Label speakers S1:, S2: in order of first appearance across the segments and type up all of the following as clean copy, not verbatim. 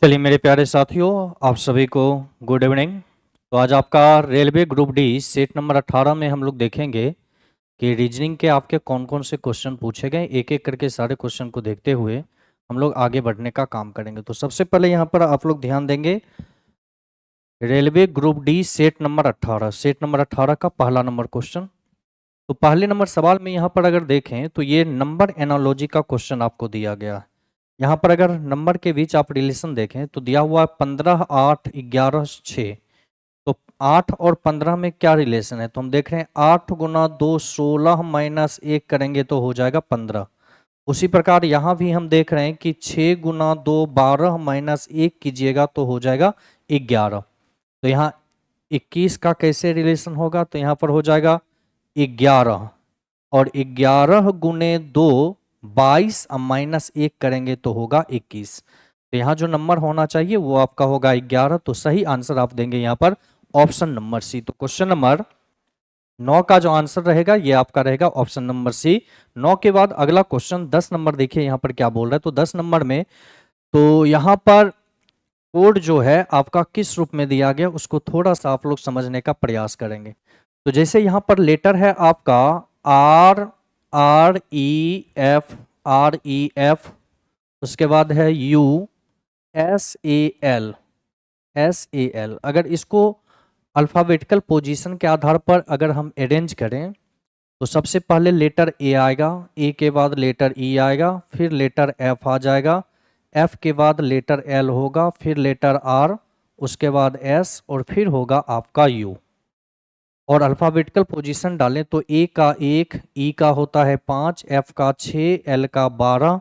S1: चलिए मेरे प्यारे साथियों, आप सभी को गुड इवनिंग। तो आज आपका railway group D set number 18 में हम लोग देखेंगे कि रीजनिंग के आपके कौन कौन से क्वेश्चन पूछे गए। एक एक करके सारे क्वेश्चन को देखते हुए हम लोग आगे बढ़ने का काम करेंगे। तो सबसे पहले यहाँ पर आप लोग ध्यान देंगे, railway group D set number 18, set number 18 का पहला नंबर क्वेश्चन। तो पहले नंबर सवाल में यहाँ पर अगर देखें तो ये नंबर एनालॉजी का क्वेश्चन आपको दिया गया है। यहाँ पर अगर नंबर के बीच आप रिलेशन देखें तो दिया हुआ है 15, 8, 11, 6। तो 8 और 15 में क्या रिलेशन है, तो हम देख रहे हैं 8 गुना 2 16 माइनस 1 करेंगे तो हो जाएगा 15। उसी प्रकार यहाँ भी हम देख रहे हैं कि 6 गुना 2 12 माइनस 1 कीजिएगा तो हो जाएगा 11। तो यहाँ 21 का कैसे रिलेशन होगा, तो यहाँ पर हो जाएगा 11 और 11 गुने 2 22 अब माइनस 1 करेंगे तो होगा 21। तो यहाँ जो नंबर होना चाहिए वो आपका होगा 11। तो सही आंसर आप देंगे यहाँ पर ऑप्शन नंबर सी। तो क्वेश्चन नंबर 9 का जो आंसर रहेगा ये आपका रहेगा ऑप्शन नंबर सी। 9 के बाद अगला क्वेश्चन 10 नंबर, देखिए यहाँ पर क्या बोल रहा है। तो 10 नंबर में तो यहाँ पर कोड जो है आपका किस रूप में दिया गया उसको थोड़ा सा आप लोग समझने का प्रयास करेंगे। तो जैसे यहाँ पर लेटर है आपका आर, आर ई एफ, उसके बाद है you, S A L, S A L. अगर इसको अल्फ़ाबेटिकल पोजीशन के आधार पर अगर हम अरेंज करें तो सबसे पहले लेटर ए आएगा, ए के बाद लेटर ई आएगा, फिर लेटर एफ आ जाएगा, एफ के बाद लेटर एल होगा, फिर लेटर आर, उसके बाद एस और फिर होगा आपका यू। और अल्फ़ाबेटिकल पोजीशन डालें तो ए का 1, ई का होता है 5, एफ का 6, एल का 12,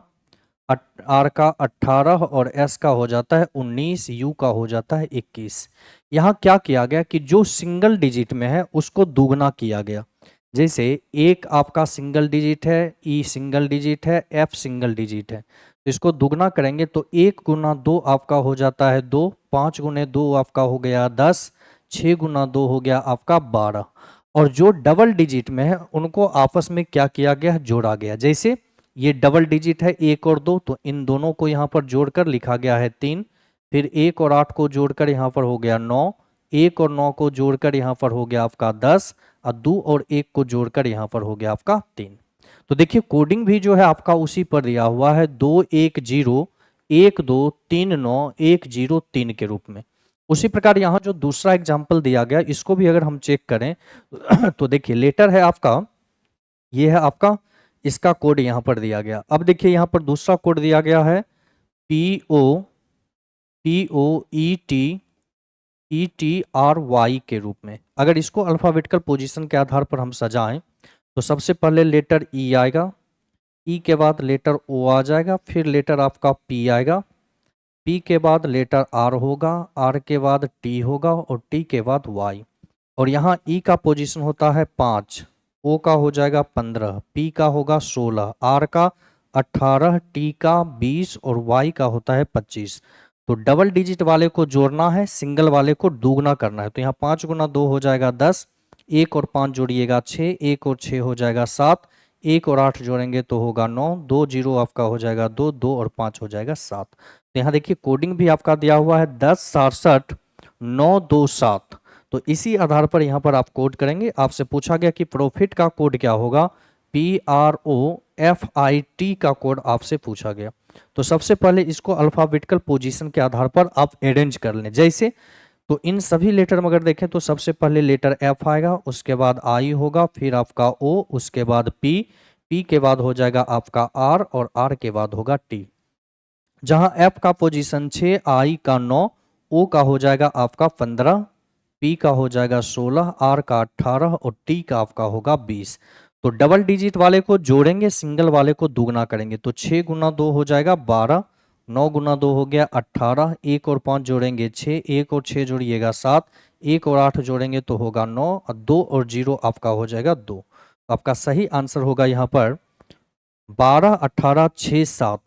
S1: आर का 18 और एस का हो जाता है 19, यू का हो जाता है 21। यहाँ क्या किया गया कि जो सिंगल डिजिट में है उसको दुगना किया गया। जैसे एक आपका सिंगल डिजिट है, ई सिंगल डिजिट है, एफ सिंगल डिजिट है, तो इसको दुगना करेंगे तो 1 गुना 2 आपका हो जाता है 2, 5 गुने 2 आपका हो गया 10, 6 गुना 2 हो गया आपका 12। और जो डबल डिजिट में है उनको आपस में क्या किया गया, जोड़ा गया। जैसे ये डबल डिजिट है 1 और 2, तो इन दोनों को यहाँ पर जोड़कर लिखा गया है 3। फिर 1 और 8 को जोड़कर यहाँ पर हो गया 9, 1 और 9 को जोड़कर यहाँ पर हो गया आपका 10, और 2 और 1 को जोड़कर यहाँ पर हो गया आपका 3। तो देखिए कोडिंग भी जो है आपका उसी पर दिया हुआ है, 2 1 0 1 2 3 9 1 0 3 के रूप में। उसी प्रकार यहाँ जो दूसरा एग्जाम्पल दिया गया इसको भी अगर हम चेक करें तो देखिए लेटर है आपका, ये है आपका, इसका कोड यहाँ पर दिया गया। अब देखिए यहाँ पर दूसरा कोड दिया गया है POETRY के रूप में। अगर इसको अल्फ़ाबेटिकल पोजीशन के आधार पर हम सजाएं तो सबसे पहले लेटर ई आएगा, ई के बाद लेटर ओ आ जाएगा, फिर लेटर आपका पी आएगा, पी के बाद लेटर आर होगा, आर के बाद टी होगा और टी के बाद वाई। और यहाँ ई का पोजीशन होता है 5, ओ का हो जाएगा 15, पी का होगा 16, आर का 18, टी का 20 और वाई का होता है 25। तो डबल डिजिट वाले को जोड़ना है, सिंगल वाले को दुगना करना है। तो यहाँ 5 गुना 2 हो जाएगा 10, 1 और 5 जोड़िएगा 6, 1 और 6 हो जाएगा 7, 1 और 8 जोड़ेंगे तो होगा 9, 2 0 आपका हो जाएगा 2, 2 और 5 हो जाएगा 7। तो यहाँ देखिए कोडिंग भी आपका दिया हुआ है 10 67 9 2 7। तो इसी आधार पर यहाँ पर आप कोड करेंगे। आपसे पूछा गया कि प्रॉफिट का कोड क्या होगा, PROFIT का कोड आपसे पूछा गया। तो सबसे पहले इसको अल्फ़ाबेटिकल पोजीशन के आधार पर आप अरेंज कर लें। जैसे तो इन सभी लेटर में अगर देखें तो सबसे पहले लेटर एफ आएगा, उसके बाद आई होगा, फिर आपका ओ, उसके बाद पी, पी के बाद हो जाएगा आपका आर और आर के बाद होगा टी। जहां एफ का पोजीशन 6, आई का 9, ओ का हो जाएगा आपका 15, पी का हो जाएगा 16, आर का 18 और टी का आपका होगा 20। तो डबल डिजिट वाले को जोड़ेंगे, सिंगल वाले को दुगना करेंगे तो 6 गुना 2 हो जाएगा 12, 9 गुना 2 हो गया 18, 1 और 5 जोड़ेंगे 6, 1 और 6 जोड़िएगा 7, 1 और 8 जोड़ेंगे तो होगा 9 और 2 और 0 आपका हो जाएगा 2। तो आपका सही आंसर होगा यहाँ पर 12 18 6 7।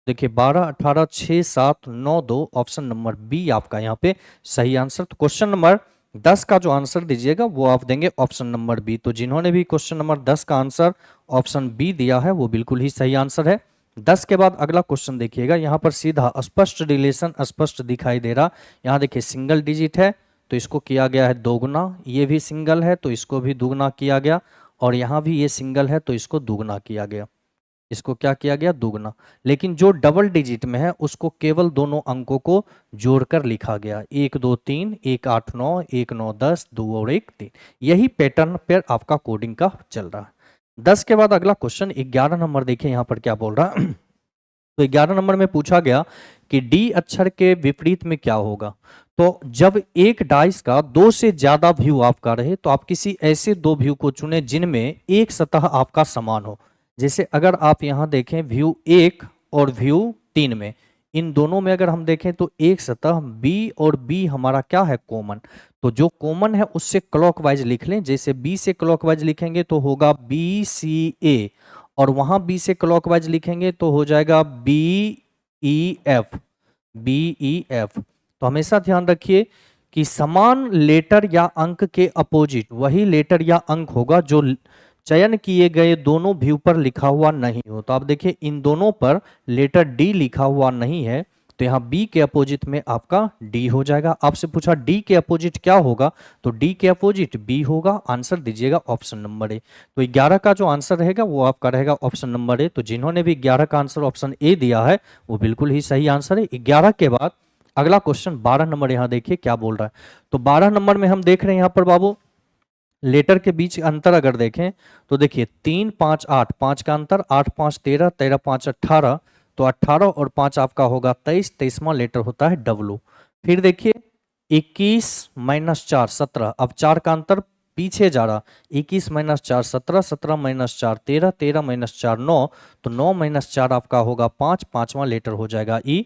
S1: देखिए 12 18 6 7 9 2, ऑप्शन नंबर बी आपका यहाँ पे सही आंसर। तो क्वेश्चन नंबर 10 का जो आंसर दीजिएगा वो आप देंगे ऑप्शन नंबर बी। तो जिन्होंने भी क्वेश्चन नंबर 10 का आंसर ऑप्शन बी दिया है वो बिल्कुल ही सही आंसर है। 10 के बाद अगला क्वेश्चन देखिएगा, यहाँ पर सीधा स्पष्ट रिलेशन स्पष्ट दिखाई दे रहा। यहाँ देखिए सिंगल डिजिट है तो इसको किया गया है दोगुना, ये भी सिंगल है तो इसको भी दुगुना किया गया, और यहाँ भी ये सिंगल है तो इसको दुगुना किया गया। इसको क्या किया गया? दुगुना। लेकिन जो डबल डिजिट में है उसको केवल दोनों अंकों को जोड़कर लिखा गया, 1 2 3, 1 8 9, 1 9 10, 2 और 1 3। यही पैटर्न पर आपका कोडिंग का चल रहा है। 10 के बाद अगला क्वेश्चन 11 नंबर देखिए यहाँ पर क्या बोल रहा है। तो 11 नंबर में पूछा गया कि डी अक्षर के विपरीत में क्या होगा। तो जब एक डाइस का दो से ज्यादा व्यू आपका रहे तो आप किसी ऐसे दो व्यू को चुने जिनमें एक सतह आपका समान हो। जैसे अगर आप यहां देखें व्यू 1 और व्यू 3 में, इन दोनों में अगर हम देखें तो एक सतह B और B हमारा क्या है? कॉमन। तो जो कॉमन है उससे क्लॉकवाइज लिख लें। जैसे B से क्लॉकवाइज लिखेंगे तो होगा BCA, और वहां B से क्लॉकवाइज लिखेंगे तो हो जाएगा BEF। BEF। तो हमेशा ध्यान रखिए कि समान लेटर या अंक के अपोजिट वही लेटर या अंक होगा जो चयन किए गए दोनों व्यू पर लिखा हुआ नहीं हो। तो आप देखिए इन दोनों पर लेटर डी लिखा हुआ नहीं है, तो यहाँ बी के अपोजिट में आपका डी हो जाएगा। आपसे पूछा डी के अपोजिट क्या होगा, तो डी के अपोजिट बी होगा। आंसर दीजिएगा ऑप्शन नंबर ए। तो 11 का जो आंसर रहेगा वो आपका रहेगा ऑप्शन नंबर ए। तो जिन्होंने भी 11 का आंसर ऑप्शन ए दिया है वो बिल्कुल ही सही आंसर है। 11 के बाद अगला क्वेश्चन 12 नंबर यहाँ देखिए क्या बोल रहा है। तो 12 नंबर में हम देख रहे हैं यहाँ पर बाबू लेटर के बीच अंतर अगर देखें तो देखिए 3 5 8, 5 का अंतर, 8 5 13, 13 5 18, तो 18 और 5 आपका होगा 23, 23वां लेटर होता है डब्लू। फिर देखिए 21 माइनस 4 17, अब 4 का अंतर पीछे जा रहा, 21 माइनस 4 17, 17 माइनस 4 13, 13 माइनस 4 9, तो 9 माइनस 4 आपका होगा 5, 5वां लेटर हो जाएगा ई।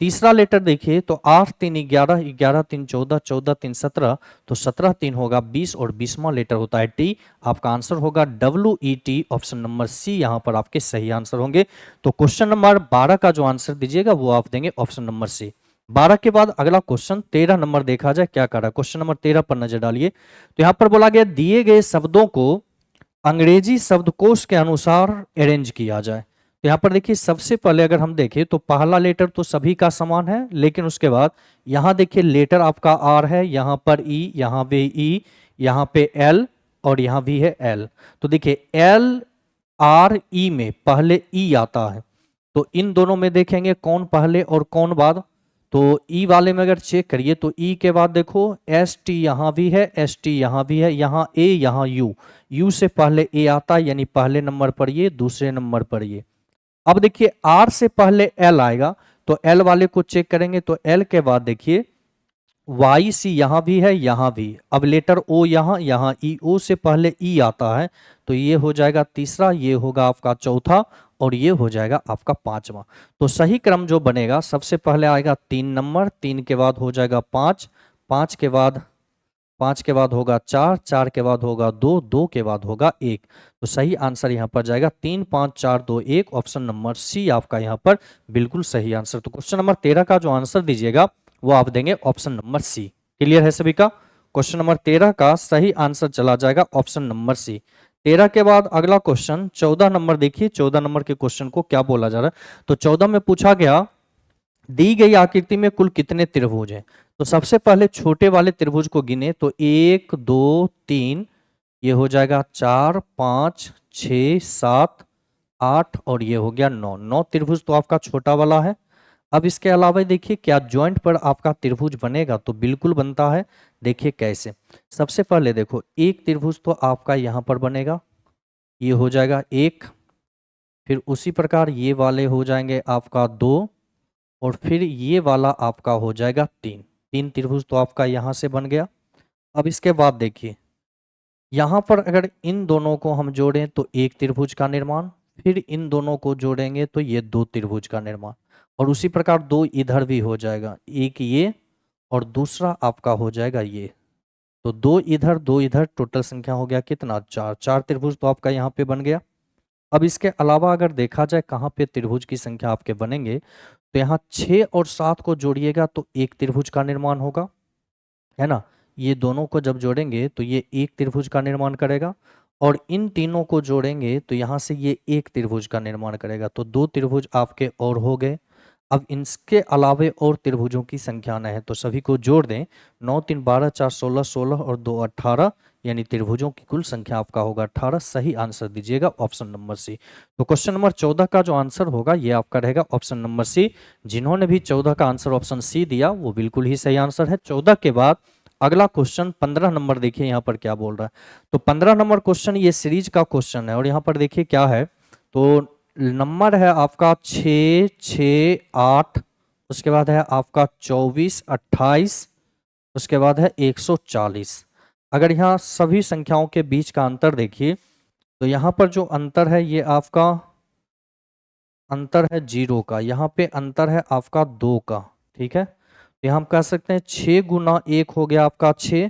S1: तीसरा लेटर देखिए तो 8 3 11, 11 3 14, 14 3 17, तो 17 3 होगा 20 और 20वां लेटर होता है टी। आपका आंसर होगा WET। ऑप्शन नंबर सी यहाँ पर आपके सही आंसर होंगे। तो क्वेश्चन नंबर 12 का जो आंसर दीजिएगा वो आप देंगे ऑप्शन नंबर सी। 12 के बाद अगला क्वेश्चन 13 नंबर देखा जाए क्या कर रहा है। क्वेश्चन नंबर 13 पर नजर डालिए। तो यहाँ पर बोला गया दिए गए शब्दों को अंग्रेजी शब्दकोश के अनुसार अरेंज किया जाए। तो यहाँ पर देखिए सबसे पहले अगर हम देखें तो पहला लेटर तो सभी का समान है, लेकिन उसके बाद यहाँ देखिए लेटर आपका आर है, यहाँ पर ई, यहाँ पे ई, यहाँ पे एल और यहाँ भी है एल। तो देखिए एल आर ई में पहले ई आता है, तो इन दोनों में देखेंगे कौन पहले और कौन बाद। तो ई वाले में अगर चेक करिए तो ई के बाद देखो एस टी यहाँ भी है, एस टी यहाँ भी है, यहाँ ए, यहाँ यू, यू से पहले ए आता है यानी पहले नंबर पर ये, दूसरे नंबर पर ये। अब देखिए आर से पहले एल आएगा, तो एल वाले को चेक करेंगे तो एल के बाद देखिए वाई सी यहाँ भी है, यहाँ भी। अब लेटर ओ यहाँ, यहाँ ई, ओ से पहले ई आता है, तो ये हो जाएगा तीसरा, ये होगा आपका चौथा और ये हो जाएगा आपका पांचवा। तो सही क्रम जो बनेगा सबसे पहले आएगा 3 नंबर, 3 के बाद हो जाएगा 5, 5 के बाद 5 के बाद होगा 4, 4 के बाद होगा 2, 2 के बाद होगा 1। तो सही आंसर यहाँ पर जाएगा 3 5 4 2 1। ऑप्शन नंबर सी आपका यहाँ पर बिल्कुल सही आंसर। तो क्वेश्चन नंबर 13 का जो आंसर दीजिएगा वो आप देंगे ऑप्शन नंबर सी। क्लियर है सभी का? क्वेश्चन नंबर 13 का सही आंसर चला जाएगा ऑप्शन नंबर सी। 13 के बाद अगला क्वेश्चन 14 नंबर देखिए। 14 नंबर के क्वेश्चन को क्या बोला जा रहा है। तो 14 में पूछा गया दी गई आकृति में कुल कितने त्रिभुज हैं। तो सबसे पहले छोटे वाले त्रिभुज को गिने तो 1 2 3, ये हो जाएगा 4 5 6 7 8 और ये हो गया 9। 9 त्रिभुज तो आपका छोटा वाला है। अब इसके अलावा देखिए क्या ज्वाइंट पर आपका त्रिभुज बनेगा, तो बिल्कुल बनता है। देखिए कैसे, सबसे पहले देखो एक त्रिभुज तो आपका यहाँ पर बनेगा, ये हो जाएगा 1, फिर उसी प्रकार ये वाले हो जाएंगे आपका 2 और फिर ये वाला आपका हो जाएगा 3। 3 त्रिभुज तो आपका यहाँ से बन गया। अब इसके बाद देखिए यहाँ पर अगर इन दोनों को हम जोड़ें तो एक त्रिभुज का निर्माण, फिर इन दोनों को जोड़ेंगे तो ये 2 त्रिभुज का निर्माण, और उसी प्रकार 2 इधर भी हो जाएगा, एक ये और दूसरा आपका हो जाएगा ये। तो 2 इधर 2 इधर, टोटल संख्या हो गया कितना 4। 4 त्रिभुज तो आपका यहाँ पे बन गया। अब इसके अलावा अगर देखा जाए कहाँ पे त्रिभुज की संख्या आपके बनेंगे, तो यहाँ 6 और 7 को जोड़िएगा तो एक त्रिभुज का निर्माण होगा, है ना। ये दोनों को जब जोड़ेंगे तो ये एक त्रिभुज का निर्माण करेगा, और इन तीनों को जोड़ेंगे तो यहाँ से ये एक त्रिभुज का निर्माण करेगा, तो 2 त्रिभुज आपके और हो गए। अब इनके अलावे और त्रिभुजों की संख्या न है, तो सभी को जोड़ दें। 9 3 12 4 16 16 और 2 18, यानी त्रिभुजों की कुल संख्या आपका होगा 18। सही आंसर दीजिएगा ऑप्शन नंबर सी। तो क्वेश्चन नंबर 14 का जो आंसर होगा ये आपका रहेगा ऑप्शन नंबर सी। जिन्होंने भी 14 का आंसर ऑप्शन सी दिया वो बिल्कुल ही सही आंसर है। 14 के बाद अगला क्वेश्चन 15 नंबर, देखिए यहाँ पर क्या बोल रहा है। तो 15 नंबर क्वेश्चन ये सीरीज का क्वेश्चन है और यहाँ पर देखिए क्या है। तो नंबर है आपका 6 6 8, उसके बाद है आपका 24 28, उसके बाद है 140। अगर यहाँ सभी संख्याओं के बीच का अंतर देखिए तो यहाँ पर जो अंतर है ये आपका अंतर है 0 का, यहाँ पे अंतर है आपका 2 का। ठीक है, तो यहाँ हम कह सकते हैं 6 गुना 1 हो गया आपका 6,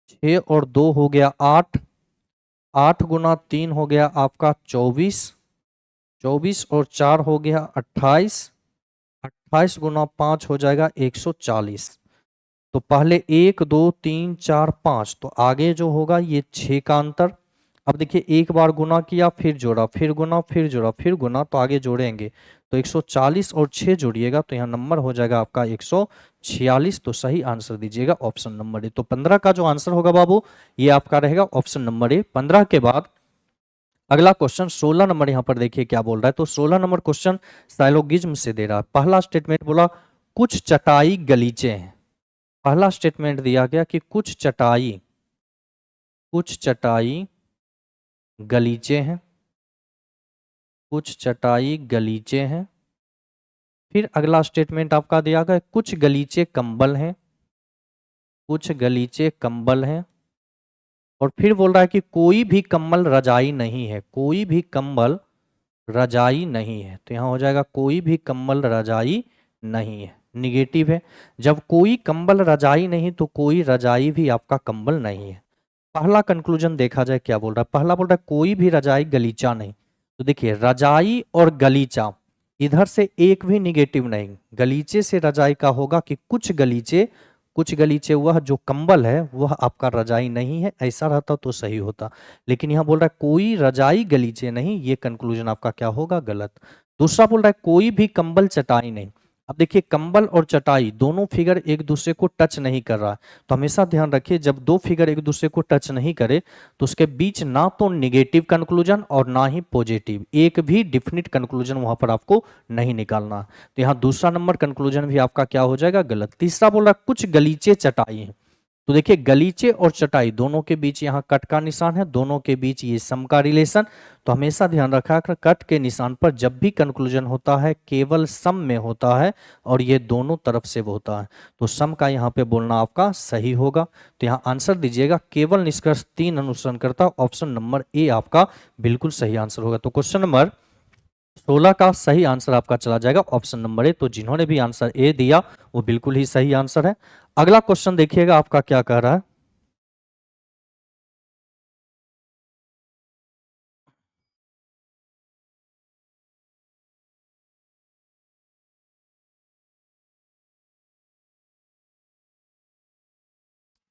S1: 6 और 2 हो गया 8, 8 गुना 3 हो गया आपका 24, 24 और 4 हो गया 28, 28 गुना 5 हो जाएगा 140। तो पहले 1 2 3 4 5, तो आगे जो होगा ये 6 का अंतर। अब देखिए एक बार गुना किया फिर जोड़ा फिर गुना फिर जोड़ा फिर गुना, तो आगे जोड़ेंगे तो 140 और 6 जोड़िएगा तो यहाँ नंबर हो जाएगा आपका 146। तो सही आंसर दीजिएगा ऑप्शन नंबर ए। तो 15 का जो आंसर होगा बाबू ये आपका रहेगा ऑप्शन नंबर ए। 15 के बाद अगला क्वेश्चन 16 नंबर, यहाँ पर देखिए क्या बोल रहा है। तो 16 नंबर क्वेश्चन साइलोगिज्म से दे रहा है। पहला स्टेटमेंट बोला कुछ चटाई गलीचे हैं। पहला स्टेटमेंट दिया गया कि कुछ चटाई गलीचे हैं, कुछ चटाई गलीचे हैं। फिर अगला स्टेटमेंट आपका दिया गया कुछ गलीचे कंबल हैं, कुछ गलीचे कंबल हैं। और फिर बोल रहा है कि कोई भी कंबल रजाई नहीं है, कोई भी कंबल रजाई नहीं है। तो यहाँ हो जाएगा कोई भी कंबल रजाई नहीं है, निगेटिव है। जब कोई कंबल रजाई नहीं तो कोई रजाई भी आपका कंबल नहीं है। पहला कंक्लूजन देखा जाए क्या बोल रहा है। पहला बोल रहा है कोई भी रजाई गलीचा नहीं। तो देखिए रजाई और गलीचा, इधर से एक भी निगेटिव नहीं। गलीचे से रजाई का होगा कि कुछ गलीचे वह जो कंबल है वह आपका रजाई नहीं है, ऐसा रहता तो सही होता। लेकिन यहाँ बोल रहा है कोई रजाई गलीचे नहीं, ये कंक्लूजन आपका क्या होगा, गलत। दूसरा बोल रहा है कोई भी कंबल चटाई नहीं। अब देखिए कंबल और चटाई दोनों फिगर एक दूसरे को टच नहीं कर रहा है, तो हमेशा ध्यान रखिए जब दो फिगर एक दूसरे को टच नहीं करे तो उसके बीच ना तो निगेटिव कंक्लूजन और ना ही पॉजिटिव, एक भी डिफिनिट कंक्लूजन वहां पर आपको नहीं निकालना। तो यहाँ दूसरा नंबर कंक्लूजन भी आपका क्या हो जाएगा, गलत। तीसरा बोल रहा कुछ गलीचे चटाई हैं। तो देखिए गलीचे और चटाई दोनों के बीच यहाँ कट का निशान है, दोनों के बीच ये सम का रिलेशन। तो हमेशा ध्यान रखा कर कट के निशान पर जब भी कंक्लूजन होता है केवल सम में होता है और ये दोनों तरफ से होता है। तो सम का यहाँ पे बोलना आपका सही होगा। तो यहाँ आंसर दीजिएगा केवल निष्कर्ष 3 अनुसरण करता, ऑप्शन नंबर ए आपका बिल्कुल सही आंसर होगा। तो क्वेश्चन नंबर 16 का सही आंसर आपका चला जाएगा ऑप्शन नंबर ए। तो जिन्होंने भी आंसर ए दिया वो बिल्कुल ही सही आंसर है। अगला क्वेश्चन देखिएगा आपका क्या कह रहा है।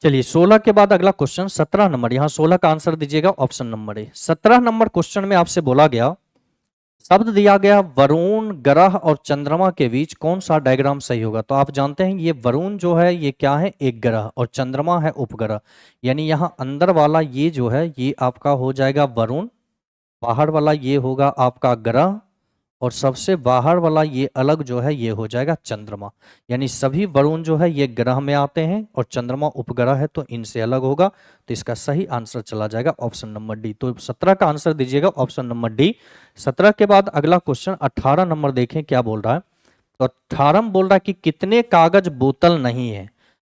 S1: चलिए 16 के बाद अगला क्वेश्चन 17 नंबर, यहां 16 का आंसर दीजिएगा option number A. 17 number question में आपसे बोला गया शब्द दिया गया वरुण ग्रह और चंद्रमा के बीच कौन सा डायग्राम सही होगा। तो आप जानते हैं ये वरुण जो है ये क्या है, एक ग्रह, और चंद्रमा है उपग्रह। यानी यहां अंदर वाला ये जो है ये आपका हो जाएगा वरुण, बाहर वाला ये होगा आपका ग्रह, और सबसे बाहर वाला ये अलग जो है ये हो जाएगा चंद्रमा। यानी सभी वरुण जो है ये ग्रह में आते हैं और चंद्रमा उपग्रह है तो इनसे अलग होगा। तो इसका सही आंसर चला जाएगा ऑप्शन नंबर डी। तो 17 का आंसर दीजिएगा ऑप्शन नंबर डी। 17 के बाद अगला क्वेश्चन 18 नंबर देखें क्या बोल रहा है। तो 18 में बोल रहा है कि कितने कागज बोतल नहीं है,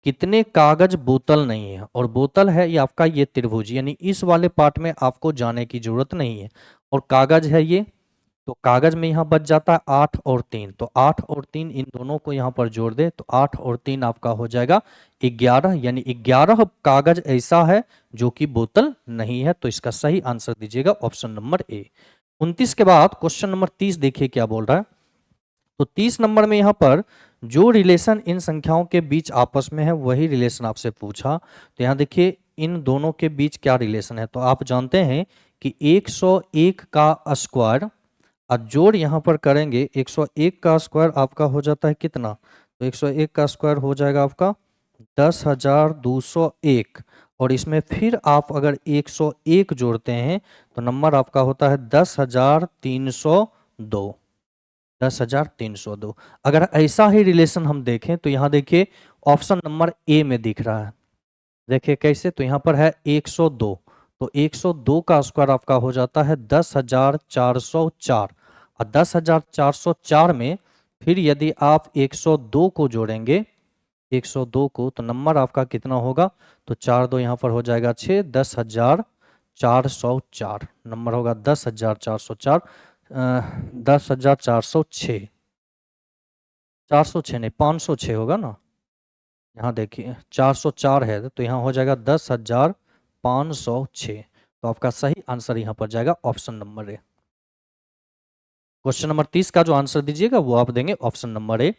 S1: कितने कागज बोतल नहीं है। और बोतल है ये आपका ये त्रिभुज, यानी इस वाले पार्ट में आपको जाने की जरूरत नहीं है। और कागज है ये, तो कागज में यहाँ बच जाता है 8 और 3, तो 8 और 3 इन दोनों को यहाँ पर जोड़ दे तो 8 और 3 आपका हो जाएगा 11, यानी 11 कागज ऐसा है जो कि बोतल नहीं है। तो इसका सही आंसर दीजिएगा ऑप्शन नंबर ए। 29 के बाद क्वेश्चन नंबर 30 देखिए क्या बोल रहा है। तो 30 नंबर में यहाँ पर जो रिलेशन इन संख्याओं के बीच आपस में है वही रिलेशन आपसे पूछा। तो यहाँ देखिए इन दोनों के बीच क्या रिलेशन है। तो आप जानते हैं कि 101 का स्क्वायर और जोड़ यहाँ पर करेंगे 101 का स्क्वायर आपका हो जाता है कितना, तो 101 का स्क्वायर हो जाएगा आपका 10,201 और इसमें फिर आप अगर 101 जोड़ते हैं तो नंबर आपका होता है 10,302। 10,302। अगर ऐसा ही रिलेशन हम देखें तो यहाँ देखिए ऑप्शन नंबर ए में दिख रहा है, देखिए कैसे, तो यहाँ पर है 102, तो 102 का स्क्वायर आपका हो जाता है 10,404 और 10,404 में फिर यदि आप 102 को जोड़ेंगे 102 को तो नंबर आपका कितना होगा, तो 4 2 यहाँ पर हो जाएगा 6, 10,404 नंबर होगा 10,404, 10,406, 406 नहीं 506 होगा ना, यहाँ देखिए 404 है तो यहाँ हो जाएगा 10,506। तो आपका सही आंसर यहाँ पर जाएगा option number A. Question number 30 का जो आंसर दीजिएगा वो आप देंगे ऑप्शन नंबर ए।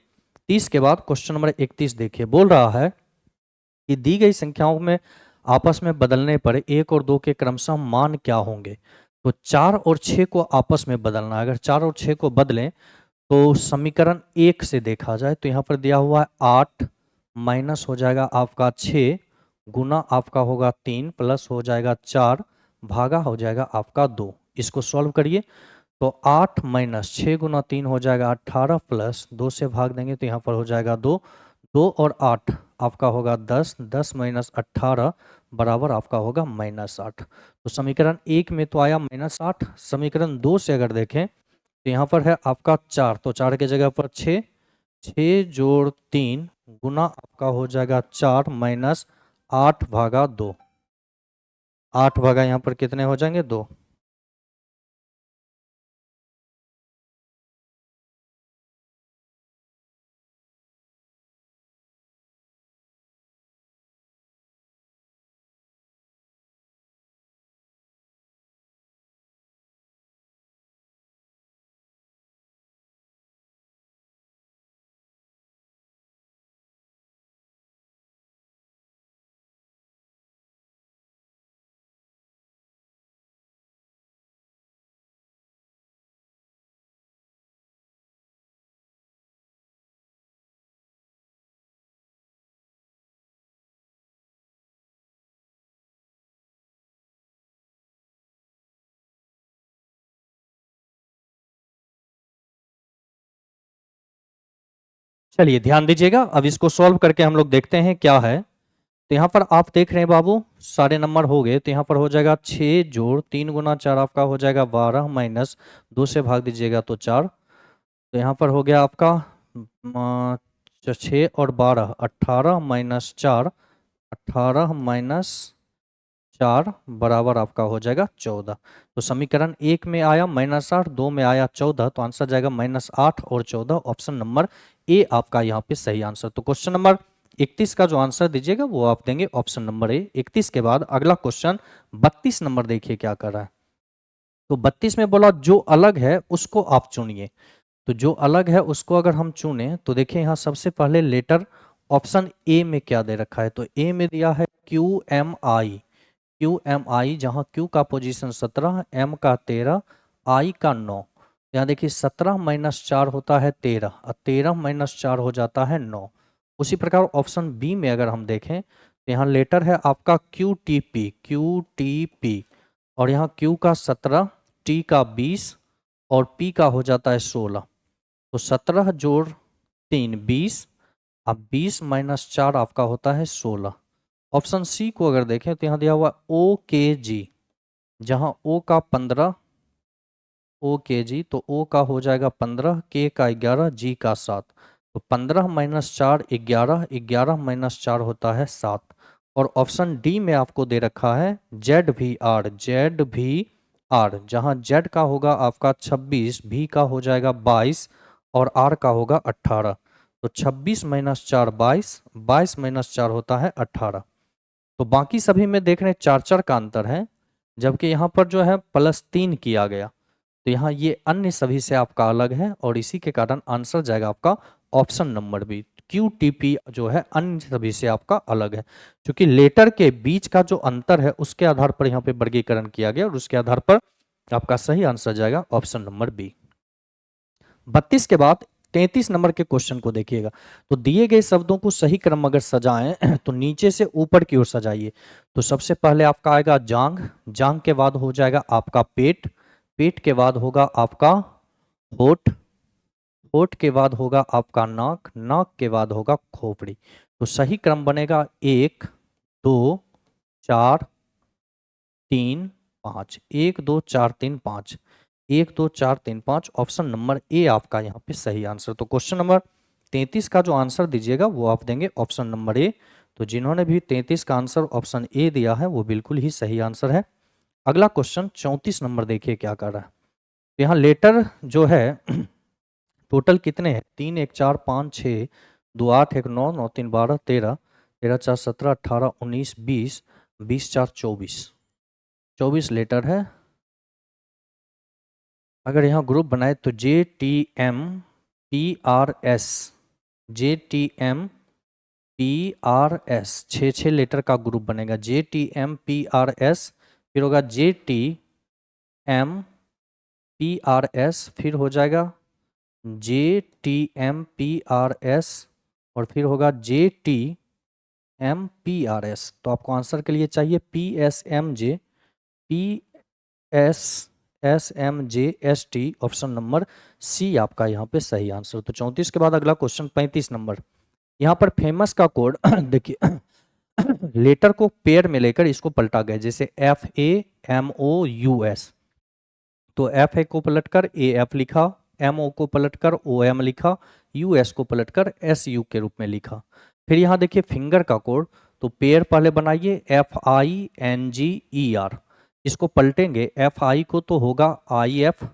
S1: 30 के बाद क्वेश्चन नंबर 31 देखिए, बोल रहा है कि दी गई संख्याओं में आपस में बदलने पर 1 और 2 के क्रमशः मान क्या होंगे। तो 4 और 6 को आपस में बदलना, अगर 4 और 6 को बदलें तो समीकरण 1 से देखा जाए तो यहाँ पर दिया हुआ है 8 माइनस हो जाएगा आपका 6 गुना आपका होगा 3 प्लस हो जाएगा 4 भागा हो जाएगा आपका 2। इसको सॉल्व करिए तो 8 माइनस 6 गुना 3 हो जाएगा 18 प्लस 2 से भाग देंगे तो यहाँ पर हो जाएगा 2, 2 और 8 आपका होगा 10, 10 माइनस 18 बराबर आपका होगा -8। तो समीकरण 1 में तो आया -8, समीकरण 2 से अगर देखें तो यहाँ पर है आपका 4, तो 4 के जगह पर 6, 6 जोड़ 3 गुना आपका हो जाएगा 4 माइनस 8 भागा 2, 8 भागा यहाँ पर कितने हो जाएंगे 2। चलिए ध्यान दीजिएगा, अब इसको सॉल्व करके हम लोग देखते हैं क्या है। तो यहाँ पर आप देख रहे हैं बाबू सारे नंबर हो गए, तो यहाँ पर हो जाएगा 6 जोड़ 3 गुना 4 आपका हो जाएगा 12 माइनस 2 से भाग दीजिएगा तो 4, तो यहाँ पर हो गया आपका 6 और 12 18 माइनस 4, 18 माइनस 4 बराबर आपका हो जाएगा 14। तो समीकरण 1 में आया -8, 2 में आया 14, तो आंसर जाएगा -8 और 14, ऑप्शन नंबर ए आपका यहाँ पे सही आंसर। तो क्वेश्चन नंबर 31 का जो आंसर दीजिएगा वो आप देंगे ऑप्शन नंबर ए। 31 के बाद अगला क्वेश्चन 32 नंबर देखिए क्या कर रहा है। तो 32 में बोला जो अलग है उसको आप चुनिए। तो जो अलग है उसको अगर हम चुने तो देखिए यहाँ सबसे पहले लेटर ऑप्शन ए में क्या दे रखा है, तो ए में दिया है QMI, QMI जहाँ Q का पोजीशन 17, M का 13, I का 9। यहाँ देखिए 17 माइनस 4 होता है 13 और 13 माइनस 4 हो जाता है 9। उसी प्रकार ऑप्शन बी में अगर हम देखें तो यहाँ लेटर है आपका QTP और यहाँ Q का 17, T का 20 और P का हो जाता है 16। तो 17 जोड़ 3 20, अब 20 माइनस 4 आपका होता है 16। ऑप्शन सी को अगर देखें तो यहाँ दिया हुआ OKG, जहाँ O का 15 OKG, तो O का हो जाएगा 15, K का 11, G का 7। तो 15 माइनस 4 11, 11 माइनस 4 होता है 7। और ऑप्शन डी में आपको दे रखा है ZVR, ZVR जहाँ Z का होगा आपका 26, V का हो जाएगा 22 और R का होगा 18। तो 26 माइनस 4 22, 22 माइनस 4 होता है 18। तो बाकी सभी में देख रहे हैं 4 का अंतर है, जबकि यहाँ पर जो है +3 किया गया, तो यहाँ ये अन्य सभी से आपका अलग है और इसी के कारण आंसर जाएगा आपका ऑप्शन नंबर बी। QTP जो है अन्य सभी से आपका अलग है, क्योंकि लेटर के बीच का जो अंतर है उसके आधार पर यहाँ पे वर्गीकरण किया गया और उसके आधार पर आपका सही आंसर जाएगा ऑप्शन नंबर बी। 32 के बाद 33 नंबर के क्वेश्चन को देखिएगा। तो दिए गए शब्दों को सही क्रम अगर सजाएं तो नीचे से ऊपर की ओर सजाइए। तो सबसे पहले आपका आएगा जांग, जांग के बाद हो जाएगा आपका पेट, पेट के बाद होगा आपका होठ, होठ के बाद होगा आपका नाक, नाक के बाद होगा खोपड़ी। तो सही क्रम बनेगा 1 2 4 3 5, 1 2 4 3 5, 1 2 4 3 5, ऑप्शन नंबर ए आपका यहाँ पे सही आंसर। तो क्वेश्चन नंबर 33 का जो आंसर दीजिएगा वो आप देंगे ऑप्शन नंबर ए। तो जिन्होंने भी 33 का आंसर ऑप्शन ए दिया है वो बिल्कुल ही सही आंसर है। अगला क्वेश्चन 34 नंबर देखिए क्या कर रहा है। यहाँ लेटर जो है टोटल कितने हैं, 3 1 4 5 6 2 8 1 9 9 3 12 13 13 4 17 18 19 20 20 4 24, 24 लेटर है। अगर यहाँ ग्रुप बनाए तो JTMPRS, JTMPRS 6 लेटर का ग्रुप बनेगा। JTMPRS, फिर होगा JTMPRS, फिर हो जाएगा JTMPRS और फिर होगा JTMPRS। तो आपको आंसर के लिए चाहिए PSMJ, PSSMJST, option number C आपका यहाँ पे सही आंसर। तो 34 के बाद अगला क्वेश्चन 35 नंबर। यहाँ पर फेमस का कोड देखिए लेटर को पेयर में लेकर इसको पलटा गया, जैसे FAMOUS, तो FA को पलटकर AF लिखा, MO को पलटकर OM लिखा, US को पलटकर SU के रूप में लिखा। फिर यहाँ देखिए फिंगर का कोड, तो पेयर पहले बनाइए FINGER, इसको पलटेंगे FI को तो होगा IF,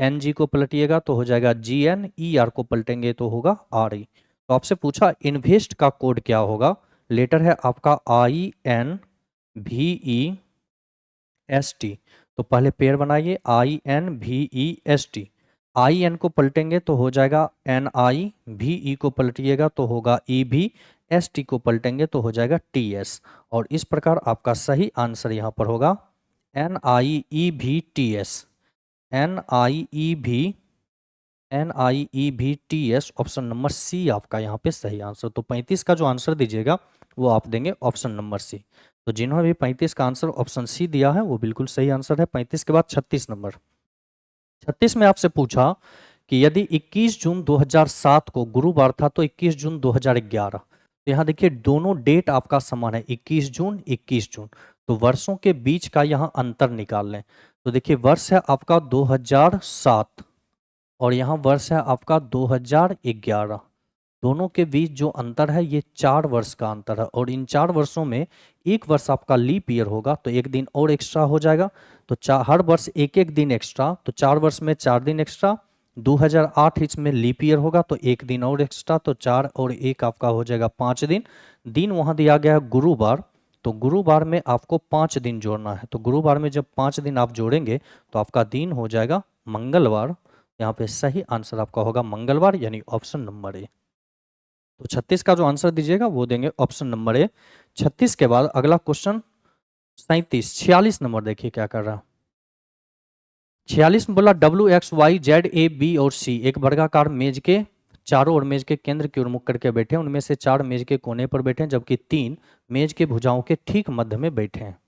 S1: NG को पलटिएगा तो हो जाएगा GN, ER को पलटेंगे तो होगा RE। तो आपसे पूछा इन्वेस्ट का कोड क्या होगा, लेटर है आपका INVEST। तो पहले पेयर बनाइए INVEST, IN को पलटेंगे तो हो जाएगा NI, VE को पलटिएगा तो होगा EV, ST को पलटेंगे तो हो जाएगा TS। और इस प्रकार आपका सही आंसर यहाँ पर होगा NIEVTS, NIEVTS, option number C आपका यहाँ पे सही आंसर। तो 35 का जो आंसर दीजिएगा वो आप देंगे ऑप्शन नंबर सी। तो जिन्होंने भी 35 का आंसर ऑप्शन सी दिया है वो बिल्कुल सही आंसर है। 35 के बाद 36 नंबर। 36 में आपसे पूछा कि यदि 21 जून 2007 को गुरुवार था तो 21 जून 2011, तो यहाँ देखिए दोनों डेट आपका समान है, 21 जून 21 जून। तो वर्षों के बीच का यहाँ अंतर निकाल लें। तो देखिए वर्ष है आपका 2007 और यहाँ वर्ष है आपका 2011, दोनों के बीच जो अंतर है ये 4 वर्ष का अंतर है। और इन 4 वर्षों में एक वर्ष आपका लीप ईयर होगा तो एक दिन और एक्स्ट्रा हो जाएगा। तो हर वर्ष एक एक दिन एक्स्ट्रा, तो 4 वर्ष में 4 दिन एक्स्ट्रा। 2008 इसमें लीप ईयर होगा तो एक दिन और एक्स्ट्रा, तो 4 और 1 आपका हो जाएगा 5 दिन। दिन वहाँ दिया गया है गुरुवार, तो गुरुवार में आपको 5 दिन जोड़ना है। तो गुरुवार में जब 5 दिन आप जोड़ेंगे तो आपका दिन हो जाएगा मंगलवार। यहाँ पे सही आंसर आपका होगा मंगलवार, यानी ऑप्शन नंबर ए। तो 36 का जो आंसर दीजिएगा वो देंगे ऑप्शन नंबर ए। 36 के बाद अगला क्वेश्चन 46 नंबर देखिए क्या कर रहा है। 46 में बोला WXYZAB और C एक वर्गाकार मेज के चारों ओर मेज के केंद्र की ओर मुख करके बैठे, उनमें से 4 मेज के कोने पर बैठे हैं जबकि 3 मेज के भुजाओं के ठीक मध्य में बैठे हैं।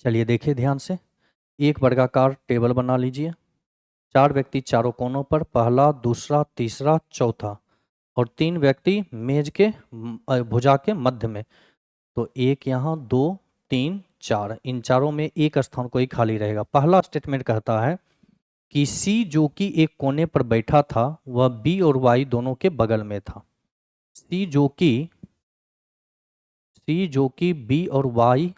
S1: चलिए देखिए ध्यान से, एक वर्गाकार टेबल बना लीजिए, 4 व्यक्ति चारों कोनों पर, पहला दूसरा तीसरा चौथा, और 3 व्यक्ति मेज के भुजा के मध्य में। तो एक यहाँ 2 3 4, इन चारों में एक स्थान कोई खाली रहेगा। पहला स्टेटमेंट कहता है कि सी जो कि एक कोने पर बैठा था वह बी और वाई दोनों के बगल में था। सी जो कि बी और वाई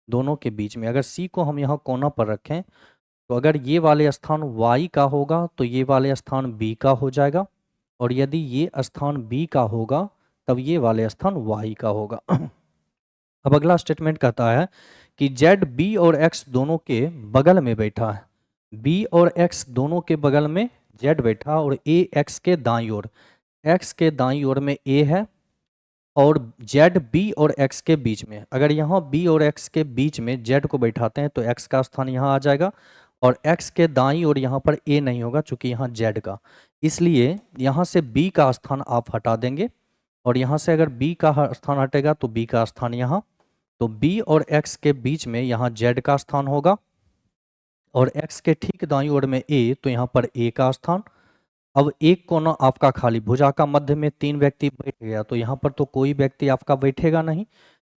S1: दोनों के बीच में, अगर सी को हम यहाँ कोना पर रखें तो अगर ये वाले स्थान y का होगा तो ये वाले स्थान b का हो जाएगा, और यदि ये स्थान b का होगा तब ये वाले स्थान y का होगा। अब अगला स्टेटमेंट कहता है कि z b और x दोनों के बगल में बैठा है। b और x दोनों के बगल में z बैठा और a x के दाईं ओर। x के दाईं ओर में a है और z b और x के बीच में। अगर यहाँ b और x के बीच में z को बैठाते हैं तो x का स्थान यहाँ आ जाएगा और x के दाईं ओर यहाँ पर a नहीं होगा चूंकि यहाँ z का, इसलिए यहाँ से b का स्थान आप हटा देंगे और यहाँ से अगर b का स्थान हटेगा तो b का स्थान यहाँ, तो b और x के बीच में यहाँ z का स्थान होगा और x के ठीक दाईं ओर में a, तो यहाँ पर a का स्थान। अब एक कोना आपका खाली, भुजा का मध्य में 3 व्यक्ति बैठ गया तो यहाँ पर तो कोई व्यक्ति आपका बैठेगा नहीं,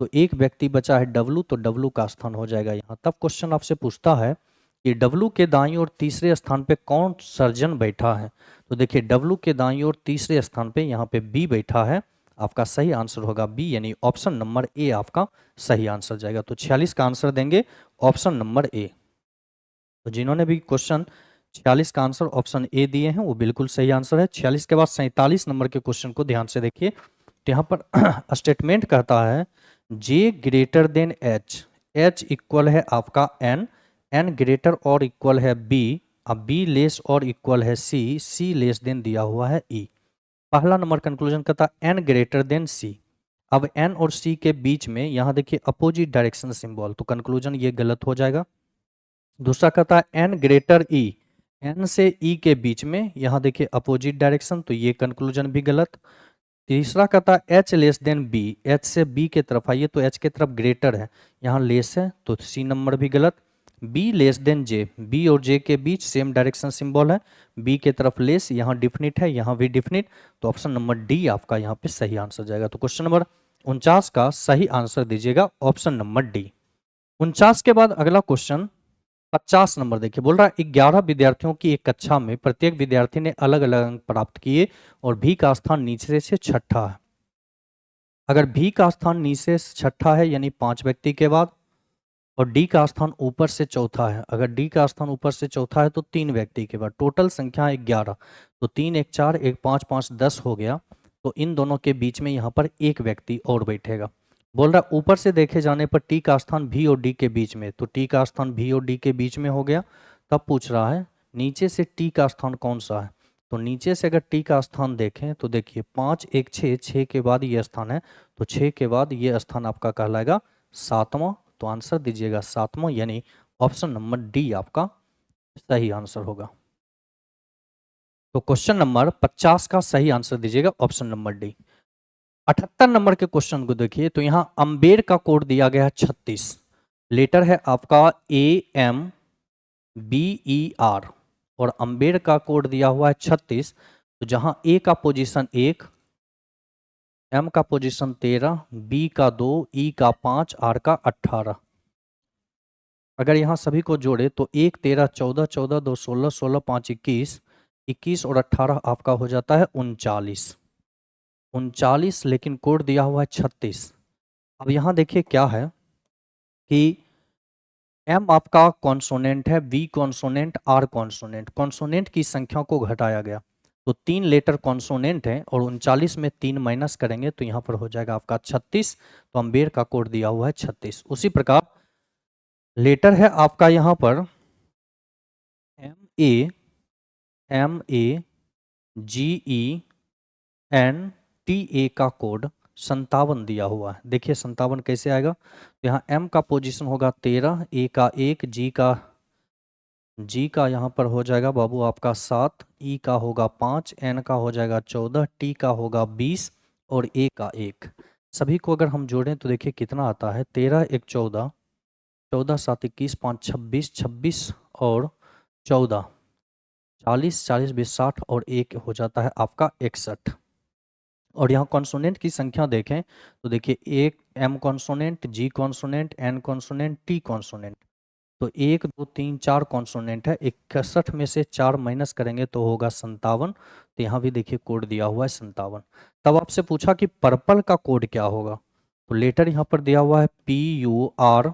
S1: तो एक व्यक्ति बचा है W, तो W का स्थान हो जाएगा यहाँ। तब क्वेश्चन आपसे पूछता है कि W के दाईं ओर तीसरे स्थान पे कौन सर्जन बैठा है, तो देखिए W के दाईं ओर तीसरे स्थान पे यहाँ पे B बैठा है। आपका सही आंसर होगा B, यानी ऑप्शन नंबर ए आपका सही आंसर जाएगा। तो 46 का आंसर देंगे ऑप्शन नंबर ए। तो जिन्होंने भी क्वेश्चन 46 का आंसर ऑप्शन ए दिए हैं वो बिल्कुल सही आंसर है। 46 के बाद 47 नंबर के क्वेश्चन को ध्यान से देखिए। तो यहाँ पर स्टेटमेंट कहता है J greater than H, H equal है आपका N, N ग्रेटर और इक्वल है B, अब B लेस और इक्वल है C, C लेस देन दिया हुआ है E। पहला नंबर कंक्लूजन कहता है N ग्रेटर देन C। अब N और C के बीच में यहाँ देखिए अपोजिट डायरेक्शन सिंबल, तो कंक्लूजन ये गलत हो जाएगा। दूसरा कहता है एन ग्रेटर ई, एन से ई के बीच में यहाँ देखिए अपोजिट डायरेक्शन, तो ये कंक्लूजन भी गलत। तीसरा कहता है H less than B, H से बी के तरफ आइए तो एच के तरफ ग्रेटर है, यहाँ लेस है तो सी नंबर भी गलत। B less than J, B और जे के बीच सेम डायरेक्शन सिंबल है, बी के तरफ लेस, यहाँ डिफिनिट है यहाँ भी डिफिनिट, तो ऑप्शन नंबर डी आपका यहाँ पे सही आंसर जाएगा। तो क्वेश्चन नंबर 49 का सही आंसर दीजिएगा ऑप्शन नंबर डी। 49 के बाद अगला क्वेश्चन 50 नंबर देखिए, बोल रहा है 11 विद्यार्थियों की एक कक्षा में प्रत्येक विद्यार्थी ने अलग अलग अंक प्राप्त किए और भी का स्थान नीचे से छठा है। अगर भी का स्थान नीचे से छठा है यानी 5 व्यक्ति के बाद, और डी का स्थान ऊपर से चौथा है, अगर डी का स्थान ऊपर से चौथा है तो 3 व्यक्ति के बाद, टोटल संख्या 11, तो 3 1 4 1 5 5 10 हो गया, तो इन दोनों के बीच में यहाँ पर एक व्यक्ति और बैठेगा। बोल रहा ऊपर से देखे जाने पर टी का स्थान भी और डी के बीच में, तो टी का स्थान भी और डी के बीच में हो गया। तब पूछ रहा है नीचे से टी का स्थान कौन सा है, तो नीचे से अगर टी का स्थान देखें तो देखिए 5 1 6, 6 के बाद ये स्थान है, तो 6 के बाद ये स्थान आपका कहलाएगा 7वां, तो आंसर दीजिएगा 7वां, यानी ऑप्शन नंबर डी आपका सही आंसर होगा। तो क्वेश्चन नंबर 50 का सही आंसर दीजिएगा ऑप्शन नंबर डी। 78 नंबर के क्वेश्चन को देखिए, तो यहाँ अम्बेर का कोड दिया गया है 36, लेटर है आपका AMBER और अम्बेर का कोड दिया हुआ है 36, तो जहां ए का पोजीशन 1, एम का पोजीशन 13, बी का 2, ई का 5, आर का 18। अगर यहाँ सभी को जोड़े तो 1 13 14 14 2 16 16 5 21, 21 और 18 आपका हो जाता है 39, लेकिन कोड दिया हुआ है 36। अब यहाँ देखिए क्या है कि एम आपका कॉन्सोनेंट है, B consonant, R consonant, consonant की संख्या को घटाया गया, तो 3 लेटर कॉन्सोनेंट है और 39 में 3 माइनस करेंगे तो यहाँ पर हो जाएगा आपका 36, तो अम्बेर का कोड दिया हुआ है 36। उसी प्रकार लेटर है आपका यहाँ पर MAGENTA का कोड 57 दिया हुआ है। देखिए 57 कैसे आएगा, तो यहाँ M का पोजीशन होगा 13, A का 1, G का यहाँ पर हो जाएगा बाबू आपका 7, E का होगा 5, N का हो जाएगा 14, T का होगा 20 और A का 1। सभी को अगर हम जोड़ें तो देखिए कितना आता है, 13 1 14, 14 7 21, 5 26, 26 और 14 40, 40 20 60 और 1 हो जाता है आपका 61। और यहाँ कॉन्सोनेंट की संख्या देखें तो देखिए एक M consonant, G consonant, N consonant, T consonant, तो 1 2 3 4 कॉन्सोनेंट है, 61 में से 4 माइनस करेंगे तो होगा 57, तो यहाँ भी देखिए कोड दिया हुआ है 57। तब आपसे पूछा कि पर्पल का कोड क्या होगा, तो लेटर यहाँ पर दिया हुआ है PURPLE,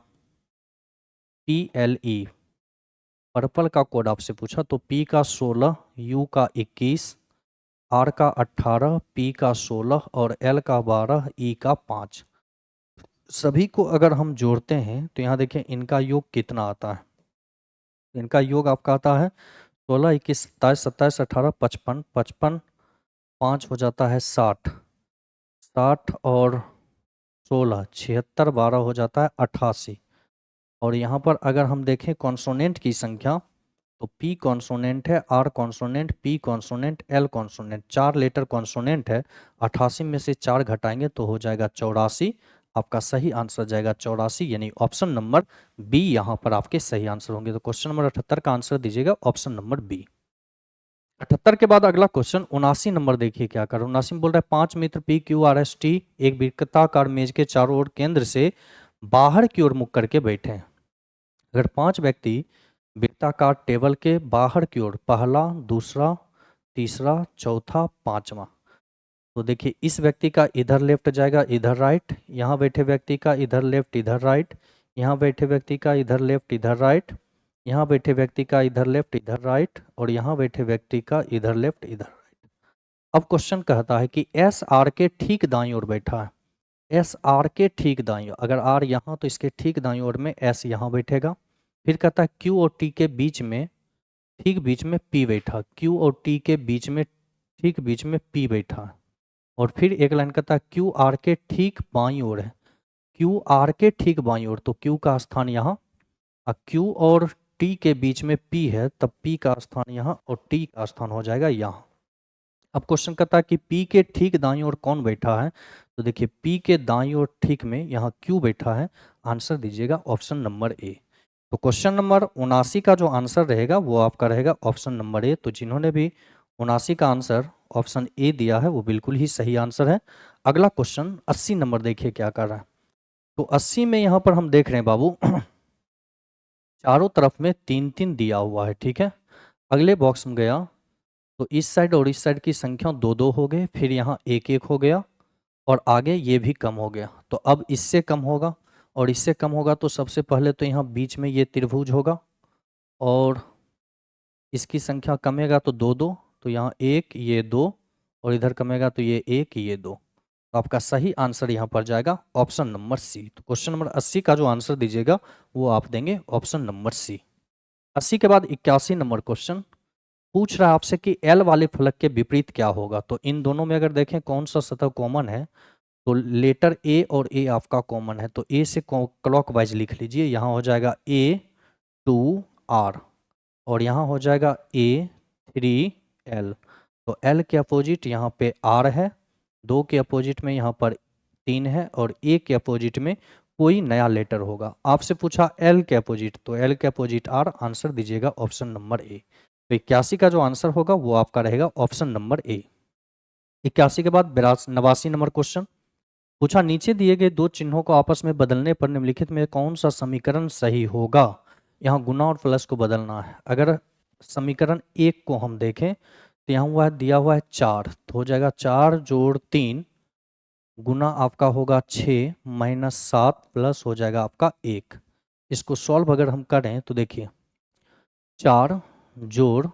S1: पर्पल का कोड आपसे पूछा, तो P का 16, U का 21, R का 18, P का 16 और L का 12, E का 5। सभी को अगर हम जोड़ते हैं तो यहाँ देखें इनका योग कितना आता है, इनका योग आपका आता है 16 21 27 27 18 55 55 5 हो जाता है 60, 60 और 16 76, 12 हो जाता है 88। और यहाँ पर अगर हम देखें कॉन्सोनेंट की संख्या, तो P कॉन्सोनेंट है, R consonant, P consonant, L consonant, 4 letter consonant है। 88 में से 4 घटाएंगे तो हो जाएगा 84। आपका सही आंसर जाएगा 84, यानी ऑप्शन नंबर बी यहाँ पर आपके सही आंसर होंगे। तो क्वेश्चन नंबर 78 का आंसर दीजिएगा ऑप्शन नंबर बी। 78 के बाद अगला क्वेश्चन 79 नंबर देखिए क्या कर, 79 में बोल रहा है 5 मित्र PQRST एक वृत्ताकार मेज के चारों ओर केंद्र से बाहर की ओर मुख करके बैठे हैं। अगर 5 व्यक्ति वृत्ताकार टेबल के बाहर की ओर, पहला, दूसरा, तीसरा, चौथा, पांचवा, तो देखिए इस व्यक्ति का इधर लेफ्ट जाएगा, इधर राइट, यहाँ बैठे व्यक्ति का इधर लेफ्ट, इधर राइट, यहाँ बैठे व्यक्ति का इधर लेफ्ट, इधर राइट, यहाँ बैठे व्यक्ति का इधर लेफ्ट, इधर राइट, और यहाँ बैठे व्यक्ति का इधर लेफ्ट, इधर राइट। अब क्वेश्चन कहता है कि एस आर के ठीक दाईं ओर बैठा है। एस आर के ठीक दाईं ओर, अगर आर यहाँ तो इसके ठीक दाईं ओर में एस यहाँ बैठेगा। फिर कहता है क्यू और टी के बीच में, ठीक बीच में पी बैठा, क्यू और टी के बीच में ठीक बीच में पी बैठा है। और फिर एक लाइन कहता है क्यू आर के ठीक बाईं ओर है, क्यू आर के ठीक बाईं ओर, तो क्यू का स्थान यहाँ, और क्यू और टी के बीच में पी है, तब पी का स्थान यहाँ और टी का स्थान हो जाएगा यहाँ। अब क्वेश्चन कहता है कि पी के ठीक दाईं ओर कौन बैठा है, तो देखिए पी के दाईं ओर ठीक में यहाँ क्यू बैठा है। आंसर दीजिएगा ऑप्शन नंबर ए। तो क्वेश्चन नंबर 79 का जो आंसर रहेगा वो आपका रहेगा ऑप्शन नंबर ए। तो जिन्होंने भी 79 का आंसर ऑप्शन ए दिया है वो बिल्कुल ही सही आंसर है। अगला क्वेश्चन 80 नंबर देखिए क्या कर रहा है। तो 80 में यहाँ पर हम देख रहे हैं बाबू चारों तरफ में 3-3 दिया हुआ है, ठीक है। अगले बॉक्स में गया तो इस साइड और इस साइड की संख्या 2-2 हो गए, फिर यहाँ 1-1 हो गया, और आगे ये भी कम हो गया। तो अब इससे कम होगा और इससे कम होगा, तो सबसे पहले तो यहाँ बीच में ये त्रिभुज होगा, और इसकी संख्या कमेगा तो 2-2, तो यहाँ 1 ये 2, और इधर कमेगा तो ये 1 ये 2। तो आपका सही आंसर यहाँ पर जाएगा ऑप्शन नंबर सी। तो क्वेश्चन नंबर 80 का जो आंसर दीजिएगा वो आप देंगे ऑप्शन नंबर सी। 80 के बाद 81 नंबर क्वेश्चन पूछ रहा है आपसे कि एल वाले फलक के विपरीत क्या होगा। तो इन दोनों में अगर देखें कौन सा सतह कॉमन है, तो लेटर ए और ए आपका कॉमन है, तो ए से क्लॉकवाइज लिख लीजिए। यहाँ हो जाएगा A2R, और यहाँ हो जाएगा A3L। तो L के अपोजिट यहाँ पे R है, 2 के अपोजिट में यहाँ पर 3 है, और A के अपोजिट में कोई नया लेटर होगा। आपसे पूछा L के अपोजिट, तो L के अपोजिट R, आंसर दीजिएगा ऑप्शन नंबर ए। तो 81 का जो आंसर होगा वो आपका रहेगा ऑप्शन नंबर ए। 81 के बाद 89 नंबर क्वेश्चन पूछा नीचे दिए गए दो चिन्हों को आपस में बदलने पर निम्नलिखित में कौन सा समीकरण सही होगा। यहाँ गुना और प्लस को बदलना है। अगर समीकरण 1 को हम देखें तो यहाँ हुआ है, दिया हुआ है 4, तो हो जाएगा 4 जोड़ 3 गुना आपका होगा 6 माइनस 7 प्लस हो जाएगा आपका 1। इसको सॉल्व अगर हम करें तो देखिए 4 जोड़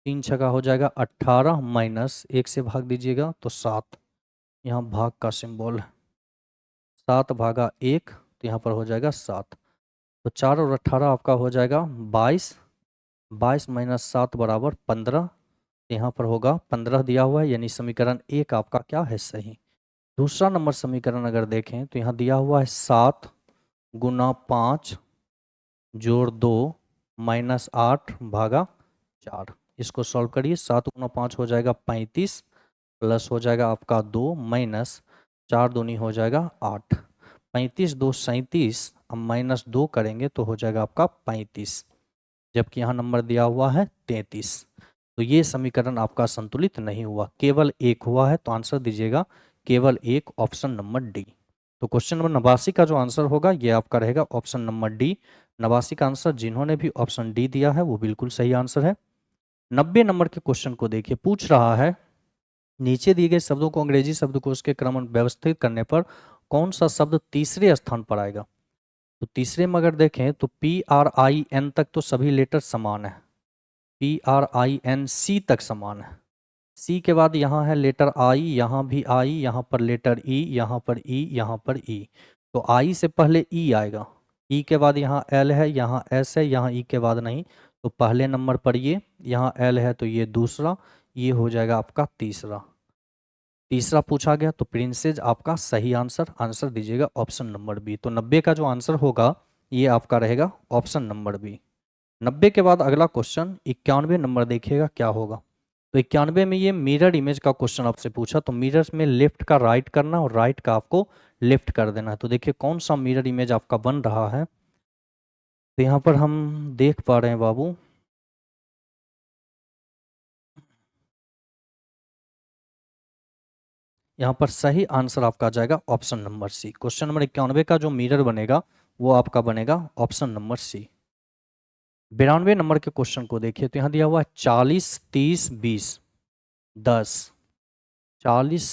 S1: 3 छका हो जाएगा 18, माइनस 1 से भाग दीजिएगा तो 7, यहाँ भाग का सिंबल है, 7 भागा 1, तो यहाँ पर हो जाएगा 7। तो 4 और 18 आपका हो जाएगा 22, 22 माइनस 7 बराबर 15, यहाँ पर होगा 15 दिया हुआ है, यानी समीकरण 1 आपका क्या है सही। दूसरा नंबर समीकरण अगर देखें तो यहाँ दिया हुआ है 7 गुना 5 जोड़ 2 माइनस 8 भागा 4। इसको सॉल्व करिए, 7 गुना 5 हो जाएगा 35, प्लस हो जाएगा आपका 2 माइनस 4 दूनी हो जाएगा 8, 35 2 37, अब माइनस 2 करेंगे तो हो जाएगा आपका 35, जबकि यहाँ नंबर दिया हुआ है 33। तो ये समीकरण आपका संतुलित नहीं हुआ, केवल एक हुआ है। तो आंसर दीजिएगा केवल एक, ऑप्शन नंबर डी। तो क्वेश्चन नंबर 89 का जो आंसर होगा ये आपका रहेगा ऑप्शन नंबर डी। 89 का आंसर जिन्होंने भी ऑप्शन डी दिया है वो बिल्कुल सही आंसर है। 90 नंबर के क्वेश्चन को देखिए, पूछ रहा है नीचे दिए गए शब्दों को अंग्रेजी शब्दकोश के क्रम व्यवस्थित करने पर कौन सा शब्द तीसरे स्थान पर आएगा। तो तीसरे में अगर देखें तो PRIN तक तो सभी लेटर समान है, PRINC तक समान है। C के बाद यहाँ है लेटर I, यहाँ भी I, यहाँ पर लेटर E, यहाँ पर E, यहाँ पर E। तो I से पहले E आएगा, E के बाद यहाँ L है, यहाँ S है, यहाँ E के बाद नहीं, तो पहले नंबर पर ये, यहाँ L है तो ये दूसरा, ये हो जाएगा आपका तीसरा। तीसरा पूछा गया तो प्रिंसेस आपका सही आंसर, आंसर दीजिएगा ऑप्शन नंबर बी। तो 90 का जो आंसर होगा ये आपका रहेगा ऑप्शन नंबर बी। 90 के बाद अगला क्वेश्चन 91 नंबर देखिएगा क्या होगा। तो 91 में ये मिरर इमेज का क्वेश्चन आपसे पूछा, तो मिरर में लेफ्ट का राइट करना और राइट का आपको लेफ्ट कर देना है। तो देखिए कौन सा मिरर इमेज आपका बन रहा है। तो यहाँ पर हम देख पा रहे हैं बाबू, यहाँ पर सही आंसर आपका आ जाएगा option number C. Question number 91 का जो मिरर बनेगा वो आपका बनेगा ऑप्शन नंबर सी। 92 नंबर के क्वेश्चन को देखिए, तो यहाँ दिया हुआ है 40 30 20 10। 40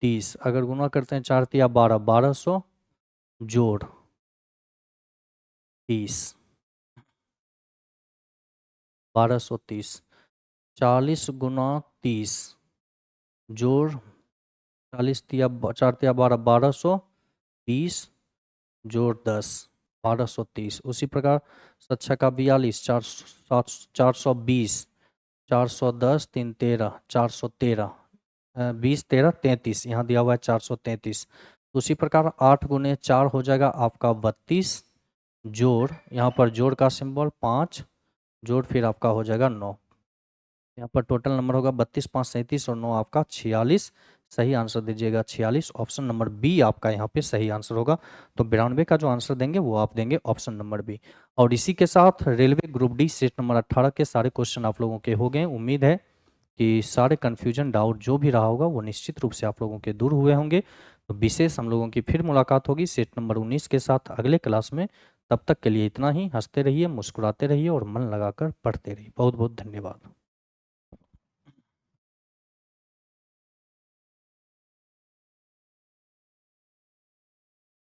S1: 30 अगर गुना करते हैं 4 तिया 12, 1200 जोड़ 30, 1230। 40 गुना 30 जोड़ 40 तिया 4 तिया 12, 1220 जोड़ 10, 1230। उसी प्रकार 7 का 42, 420, 410 3 13, 413, 20 13 33, यहाँ दिया हुआ है 433। उसी प्रकार 8 गुने 4 हो जाएगा आपका 32 जोड़, यहाँ पर जोड़ का सिंबल 5 जोड़ फिर आपका हो जाएगा 9। यहाँ पर टोटल नंबर होगा 32 5 37 और 9 आपका 46। सही आंसर दीजिएगा 46, ऑप्शन नंबर बी आपका यहाँ पे सही आंसर होगा। तो 92 का जो आंसर देंगे वो आप देंगे ऑप्शन नंबर बी। और इसी के साथ railway group D set number 18 के सारे क्वेश्चन आप लोगों के हो गए। उम्मीद है कि सारे कन्फ्यूजन डाउट जो भी रहा होगा वो निश्चित रूप से आप लोगों के दूर हुए होंगे। तो विशेष हम लोगों की फिर मुलाकात होगी सेट नंबर 19 के साथ अगले क्लास में। तब तक के लिए इतना ही। हंसते रहिए, मुस्कुराते रहिए और मन लगाकर पढ़ते रहिए। बहुत बहुत धन्यवाद।